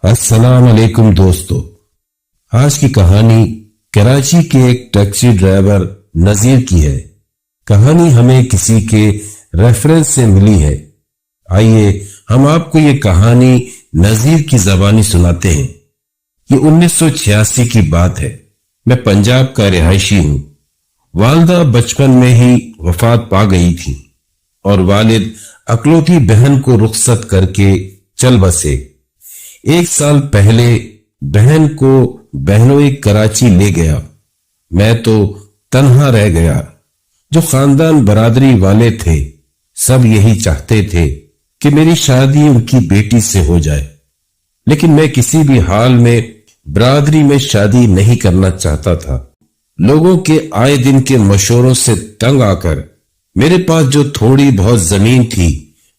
السلام علیکم دوستو، آج کی کہانی کراچی کے ایک ٹیکسی ڈرائیور نذیر کی ہے۔ کہانی ہمیں کسی کے ریفرنس سے ملی ہے۔ آئیے ہم آپ کو یہ کہانی نذیر کی زبانی سناتے ہیں۔ یہ 1986 کی بات ہے۔ میں پنجاب کا رہائشی ہوں۔ والدہ بچپن میں ہی وفات پا گئی تھی اور والد اکلوتی بہن کو رخصت کر کے چل بسے۔ 1 سال پہلے بہن کو بہنوئی کراچی لے گیا۔ میں تو تنہا رہ گیا۔ جو خاندان برادری والے تھے سب یہی چاہتے تھے کہ میری شادی ان کی بیٹی سے ہو جائے، لیکن میں کسی بھی حال میں برادری میں شادی نہیں کرنا چاہتا تھا۔ لوگوں کے آئے دن کے مشوروں سے تنگ آ کر میرے پاس جو تھوڑی بہت زمین تھی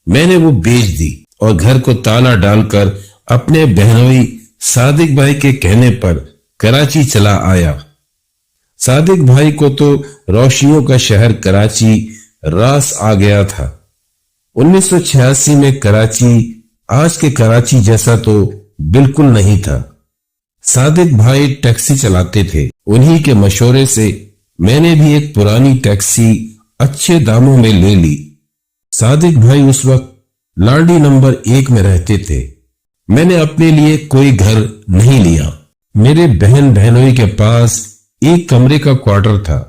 میں نے وہ بیچ دی اور گھر کو تالا ڈال کر اپنے بہنوئی صادق بھائی کے کہنے پر کراچی چلا آیا۔ صادق بھائی کو تو روشنیوں کا شہر کراچی راس آ گیا تھا۔ 1986 میں کراچی آج کے کراچی جیسا تو بالکل نہیں تھا۔ صادق بھائی ٹیکسی چلاتے تھے۔ انہی کے مشورے سے میں نے بھی ایک پرانی ٹیکسی اچھے داموں میں لے لی۔ صادق بھائی اس وقت لانڈی نمبر 1 میں رہتے تھے۔ میں نے اپنے لیے کوئی گھر نہیں لیا۔ میرے بہن بہنوئی کے پاس ایک کمرے کا کوارٹر تھا۔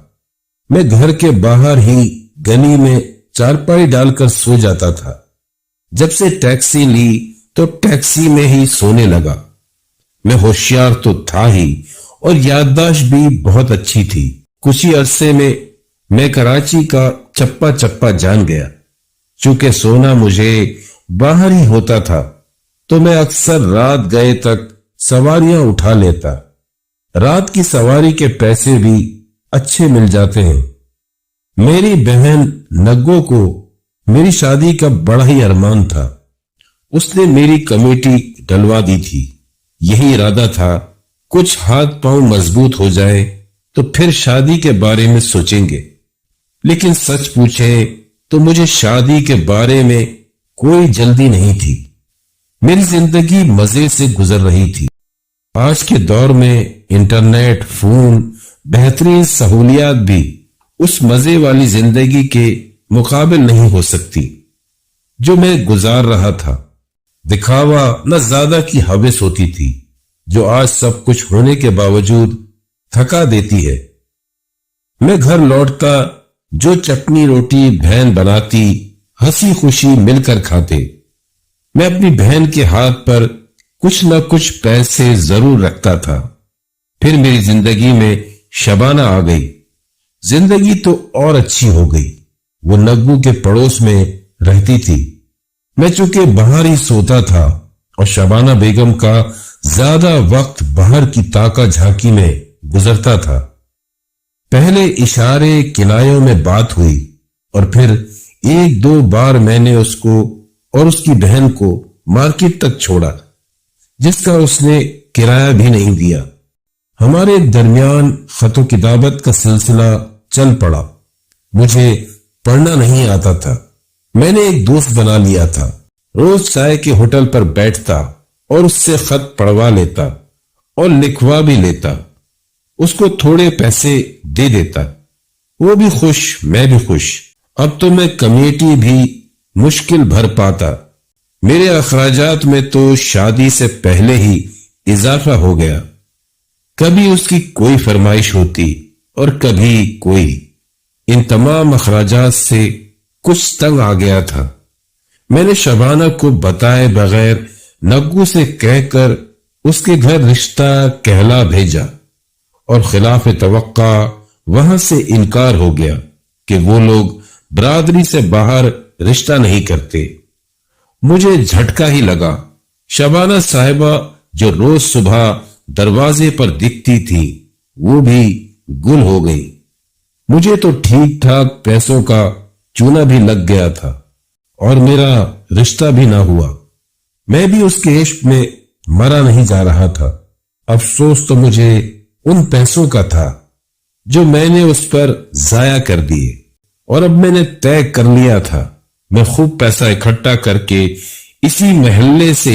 میں گھر کے باہر ہی گلی میں چارپائی ڈال کر سو جاتا تھا۔ جب سے ٹیکسی لی تو ٹیکسی میں ہی سونے لگا۔ میں ہوشیار تو تھا ہی اور یادداشت بھی بہت اچھی تھی۔ کچھ ہی عرصے میں کراچی کا چپا چپا جان گیا۔ چونکہ سونا مجھے باہر ہی ہوتا تھا تو میں اکثر رات گئے تک سواریاں اٹھا لیتا۔ رات کی سواری کے پیسے بھی اچھے مل جاتے ہیں۔ میری بہن نگو کو میری شادی کا بڑا ہی ارمان تھا۔ اس نے میری کمیٹی ڈلوا دی تھی۔ یہی ارادہ تھا کچھ ہاتھ پاؤں مضبوط ہو جائے تو پھر شادی کے بارے میں سوچیں گے۔ لیکن سچ پوچھیں تو مجھے شادی کے بارے میں کوئی جلدی نہیں تھی۔ میری زندگی مزے سے گزر رہی تھی۔ آج کے دور میں انٹرنیٹ، فون، بہترین سہولیات بھی اس مزے والی زندگی کے مقابل نہیں ہو سکتی جو میں گزار رہا تھا۔ دکھاوا نہ زیادہ کی ہوس ہوتی تھی جو آج سب کچھ ہونے کے باوجود تھکا دیتی ہے۔ میں گھر لوٹتا، جو چٹنی روٹی بہن بناتی، ہنسی خوشی مل کر کھاتے۔ میں اپنی بہن کے ہاتھ پر کچھ نہ کچھ پیسے ضرور رکھتا تھا۔ پھر میری زندگی میں شبانہ آ گئی۔ زندگی تو اور اچھی ہو گئی۔ وہ نگو کے پڑوس میں رہتی تھی۔ میں چونکہ باہر ہی سوتا تھا اور شبانہ بیگم کا زیادہ وقت باہر کی تاکا جھانکی میں گزرتا تھا۔ پہلے اشارے کنایوں میں بات ہوئی اور پھر 1-2 بار میں نے اس کو اور اس کی بہن کو مارکیٹ تک چھوڑا، جس کا اس نے کرایہ بھی نہیں دیا۔ ہمارے درمیان خط و کتابت کا سلسلہ چل پڑا۔ مجھے پڑھنا نہیں آتا تھا۔ میں نے ایک دوست بنا لیا تھا۔ روز چائے کے ہوٹل پر بیٹھتا اور اس سے خط پڑھوا لیتا اور لکھوا بھی لیتا۔ اس کو تھوڑے پیسے دے دیتا۔ وہ بھی خوش، میں بھی خوش۔ اب تو میں کمیٹی بھی مشکل بھر پاتا۔ میرے اخراجات میں تو شادی سے پہلے ہی اضافہ ہو گیا۔ کبھی اس کی کوئی فرمائش ہوتی اور کبھی کوئی۔ ان تمام اخراجات سے کچھ تنگ آ گیا تھا۔ میں نے شبانہ کو بتائے بغیر نگو سے کہہ کر اس کے گھر رشتہ کہلا بھیجا اور خلاف توقع وہاں سے انکار ہو گیا کہ وہ لوگ برادری سے باہر رشتہ نہیں کرتے۔ مجھے جھٹکا ہی لگا۔ شبانہ صاحبہ جو روز صبح دروازے پر دکھتی تھی وہ بھی گل ہو گئی۔ مجھے تو ٹھیک ٹھاک پیسوں کا چونا بھی لگ گیا تھا اور میرا رشتہ بھی نہ ہوا۔ میں بھی اس کے عشق میں مرا نہیں جا رہا تھا۔ افسوس تو مجھے ان پیسوں کا تھا جو میں نے اس پر ضائع کر دیے، اور اب میں نے طے کر لیا تھا میں خوب پیسہ اکٹھا کر کے اسی محلے سے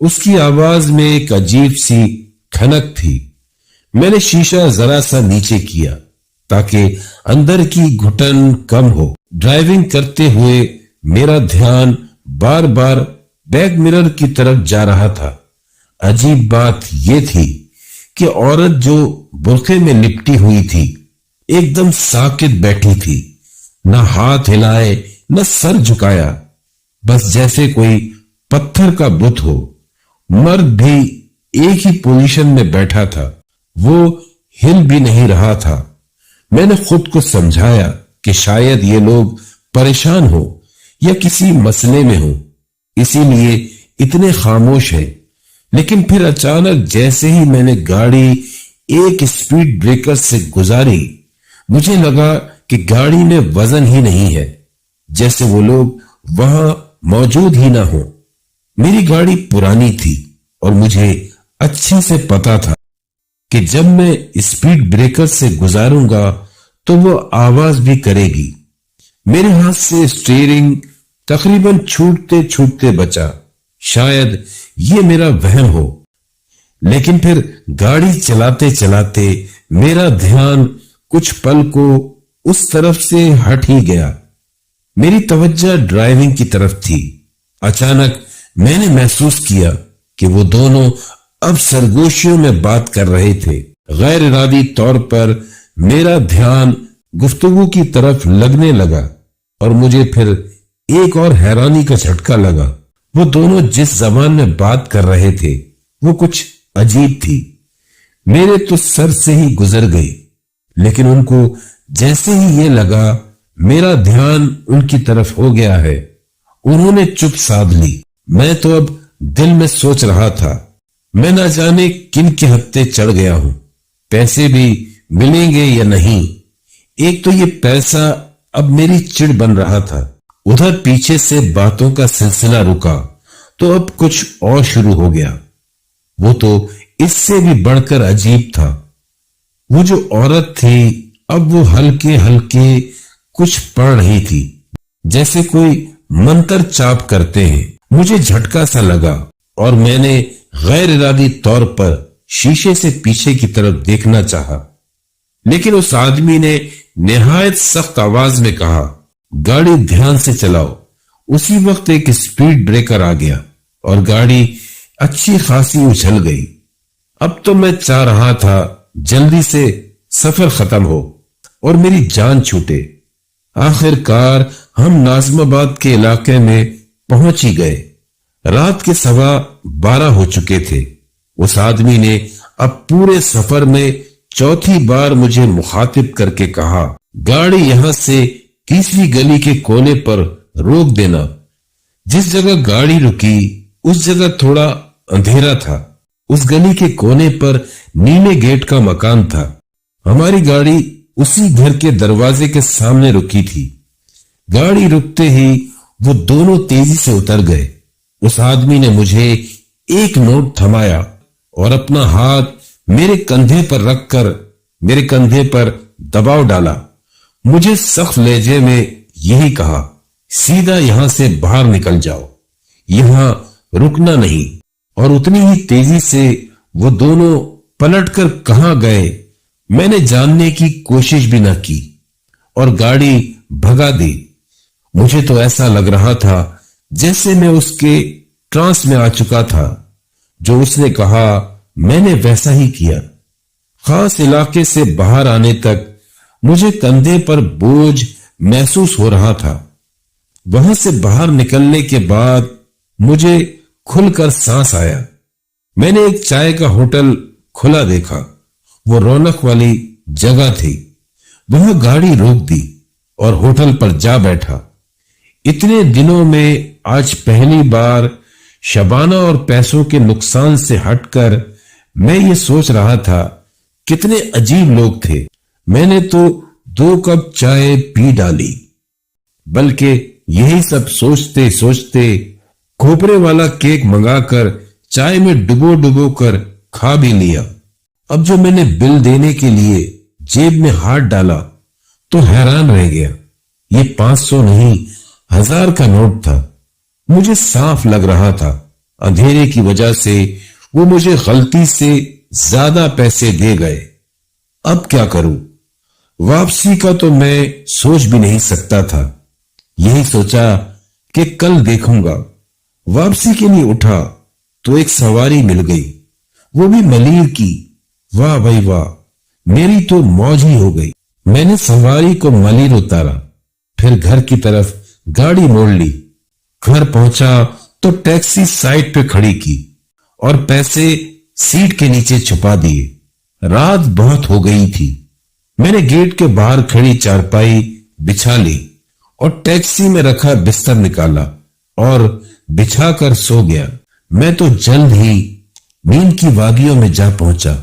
اس کی آواز میں ایک عجیب سی کھنک تھی۔ میں نے شیشہ ذرا سا نیچے کیا تاکہ اندر کی گھٹن کم ہو۔ ڈرائیونگ کرتے ہوئے میرا دھیان بار بار بیک مرر کی طرف جا رہا تھا۔ عجیب بات یہ تھی کہ عورت جو برقعے میں لپٹی ہوئی تھی ایک دم ساکت بیٹھی تھی، نہ ہاتھ ہلائے نہ سر جھکایا، بس جیسے کوئی پتھر کا بت ہو۔ مرد بھی ایک ہی پوزیشن میں بیٹھا تھا، وہ ہل بھی نہیں رہا تھا۔ میں نے خود کو سمجھایا کہ شاید یہ لوگ پریشان ہو یا کسی مسئلے میں ہو، اسی لیے اتنے خاموش ہیں۔ لیکن پھر اچانک جیسے ہی میں نے گاڑی ایک سپیڈ بریکر سے گزاری، مجھے لگا کہ گاڑی میں وزن ہی نہیں ہے، جیسے وہ لوگ وہاں موجود ہی نہ ہو۔ میری گاڑی پرانی تھی اور مجھے اچھے سے پتا تھا کہ جب میں سپیڈ بریکر سے گزاروں گا تو وہ آواز بھی کرے گی۔ میرے ہاتھ سے اسٹیئرنگ تقریباً چھوٹتے چھوٹتے بچا۔ شاید یہ میرا وہم ہو، لیکن پھر گاڑی چلاتے چلاتے میرا دھیان کچھ پل کو اس طرف سے ہٹ ہی گیا۔ میری توجہ ڈرائیونگ کی طرف تھی۔ اچانک میں نے محسوس کیا کہ وہ دونوں اب سرگوشیوں میں بات کر رہے تھے۔ غیر ارادی طور پر میرا دھیان گفتگو کی طرف لگنے لگا اور مجھے پھر ایک اور حیرانی کا جھٹکا لگا۔ وہ دونوں جس زبان میں بات کر رہے تھے وہ کچھ عجیب تھی، میرے تو سر سے ہی گزر گئی، لیکن ان کو جیسے ہی یہ لگا میرا دھیان ان کی طرف ہو گیا ہے، انہوں نے چپ سادھ لی۔ میں تو اب دل میں سوچ رہا تھا میں نہ جانے کن کے ہتھے چڑھ گیا ہوں، پیسے بھی ملیں گے یا نہیں۔ ایک تو یہ پیسہ اب میری چڑ بن رہا تھا، ادھر پیچھے سے باتوں کا سلسلہ رکا تو اب کچھ اور شروع ہو گیا۔ وہ تو اس سے بھی بڑھ کر عجیب تھا۔ وہ جو عورت تھی اب وہ ہلکے ہلکے کچھ پڑھ رہی تھی، جیسے کوئی منتر چاپ کرتے ہیں۔ مجھے جھٹکا سا لگا اور میں نے غیر ارادی طور پر شیشے سے پیچھے کی طرف دیکھنا چاہا، لیکن اس آدمی نے نہایت سخت آواز میں کہا، گاڑی دھیان سے چلاؤ۔ اسی وقت ایک سپیڈ بریکر آ گیا اور گاڑی اچھی خاصی اچھل گئی۔ اب تو میں چاہ رہا تھا جلدی سے سفر ختم ہو اور میری جان چھوٹے۔ آخر کار ہم ناظم آباد کے علاقے میں پہنچ ہی گئے۔ رات کے 12:15 ہو چکے تھے۔ اس آدمی نے اب پورے سفر میں چوتھی بار مجھے مخاطب کر کے کہا، گاڑی یہاں سے تیسری گلی کے کونے پر روک دینا۔ جس جگہ گاڑی رکی اس جگہ تھوڑا اندھیرا تھا۔ اس گلی کے کونے پر نیلے گیٹ کا مکان تھا۔ ہماری گاڑی اسی گھر کے دروازے کے سامنے رکی تھی۔ گاڑی رکتے ہی وہ دونوں تیزی سے اتر گئے۔ اس آدمی نے مجھے ایک نوٹ تھمایا اور اپنا ہاتھ میرے کندھے پر رکھ کر میرے کندھے پر دباؤ ڈالا۔ مجھے سخت لہجے میں یہی کہا، سیدھا یہاں سے باہر نکل جاؤ، یہاں رکنا نہیں۔ اور اتنی ہی تیزی سے وہ دونوں پلٹ کر کہاں گئے میں نے جاننے کی کوشش بھی نہ کی اور گاڑی بھگا دی۔ مجھے تو ایسا لگ رہا تھا جیسے میں اس کے ٹرانس میں آ چکا تھا۔ جو اس نے کہا میں نے ویسا ہی کیا۔ خاص علاقے سے باہر آنے تک مجھے کندھے پر بوجھ محسوس ہو رہا تھا۔ وہاں سے باہر نکلنے کے بعد مجھے کھل کر سانس آیا۔ میں نے ایک چائے کا ہوٹل کھلا دیکھا، وہ رونق والی جگہ تھی۔ وہاں گاڑی روک دی اور ہوٹل پر جا بیٹھا۔ اتنے دنوں میں آج پہلی بار شبانہ اور پیسوں کے نقصان سے ہٹ کر میں یہ سوچ رہا تھا کتنے عجیب لوگ تھے۔ میں نے تو 2 کپ چائے پی ڈالی، بلکہ یہی سب سوچتے سوچتے کھوپرے والا کیک منگا کر چائے میں ڈبو ڈبو کر کھا بھی لیا۔ اب جو میں نے بل دینے کے لیے جیب میں ہاتھ ڈالا تو حیران رہ گیا۔ یہ 500 نہیں 1000 کا نوٹ تھا۔ مجھے صاف لگ رہا تھا اندھیرے کی وجہ سے وہ مجھے غلطی سے زیادہ پیسے دے گئے۔ اب کیا کروں؟ واپسی کا تو میں سوچ بھی نہیں سکتا تھا۔ یہی سوچا کہ کل دیکھوں گا۔ واپسی کے لیے اٹھا تو ایک سواری مل گئی، وہ بھی ملیر کی۔ واہ بھائی واہ، میری تو موج ہی ہو گئی۔ میں نے سواری کو ملیر اتارا، پھر گھر کی طرف گاڑی موڑ لی۔ گھر پہنچا تو ٹیکسی سائٹ پہ کھڑی کی اور پیسے سیٹ کے نیچے چھپا دیے۔ رات بہت ہو گئی تھی۔ میں نے گیٹ کے باہر کھڑی چارپائی بچھا لی اور ٹیکسی میں رکھا بستر نکالا اور بچھا کر سو گیا۔ میں تو جلد ہی نیند کی وادیوں میں جا پہنچا۔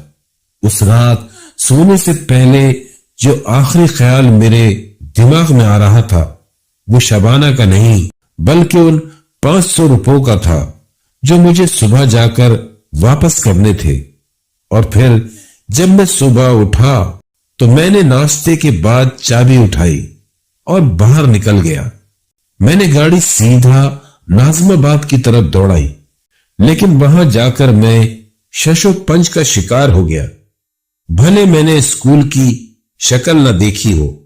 اس رات سونے سے پہلے جو آخری خیال میرے دماغ میں آ رہا تھا وہ شبانہ کا نہیں بلکہ ان 500 روپوں کا تھا جو مجھے صبح جا کر واپس کرنے تھے۔ اور پھر جب میں صبح اٹھا تو میں نے ناشتے کے بعد چابی اٹھائی اور باہر نکل گیا۔ میں نے گاڑی سیدھا ناظم آباد کی طرف دوڑائی، لیکن وہاں جا کر میں شش و پنج کا شکار ہو گیا۔ بھلے میں نے اسکول کی شکل نہ دیکھی ہو،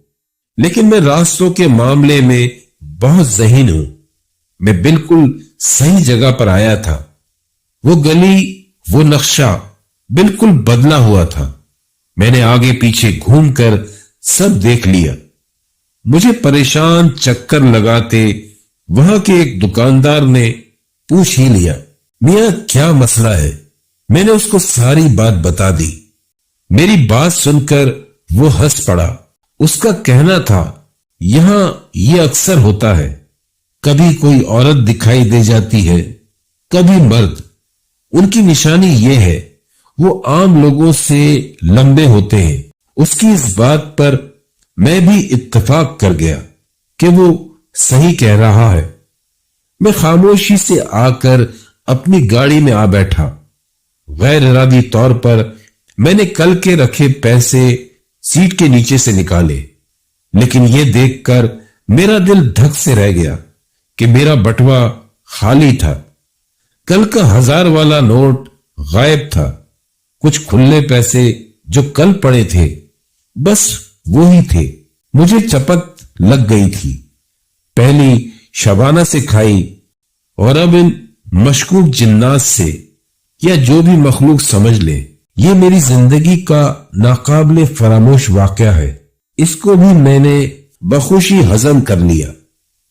لیکن میں راستوں کے معاملے میں بہت ذہین ہوں۔ میں بالکل صحیح جگہ پر آیا تھا۔ وہ گلی، وہ نقشہ بالکل بدلا ہوا تھا۔ میں نے آگے پیچھے گھوم کر سب دیکھ لیا۔ مجھے پریشان چکر لگاتے وہاں کے ایک دکاندار نے پوچھ ہی لیا، میاں کیا مسئلہ ہے؟ میں نے اس کو ساری بات بتا دی۔ میری بات سن کر وہ ہنس پڑا۔ اس کا کہنا تھا، یہاں یہ اکثر ہوتا ہے، کبھی کوئی عورت دکھائی دے جاتی ہے، کبھی مرد۔ ان کی نشانی یہ ہے، وہ عام لوگوں سے لمبے ہوتے ہیں۔ اس کی اس بات پر میں بھی اتفاق کر گیا کہ وہ صحیح کہہ رہا ہے۔ میں خاموشی سے آ کر اپنی گاڑی میں آ بیٹھا۔ غیر ارادی طور پر میں نے کل کے رکھے پیسے سیٹ کے نیچے سے نکالے، لیکن یہ دیکھ کر میرا دل دھک سے رہ گیا کہ میرا بٹوا خالی تھا۔ کل کا 1000 والا نوٹ غائب تھا۔ کچھ کھلے پیسے جو کل پڑے تھے بس وہی تھے۔ مجھے چپت لگ گئی تھی، پہلی شبانہ سے کھائی اور اب ان مشکوک جنات سے، یا جو بھی مخلوق سمجھ لے۔ یہ میری زندگی کا ناقابل فراموش واقعہ ہے۔ اس کو بھی میں نے بخوشی ہضم کر لیا،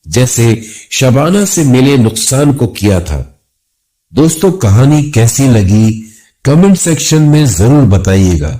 جیسے شبانہ سے ملے نقصان کو کیا تھا۔ دوستو، کہانی کیسی لگی کمنٹ سیکشن میں ضرور بتائیے گا۔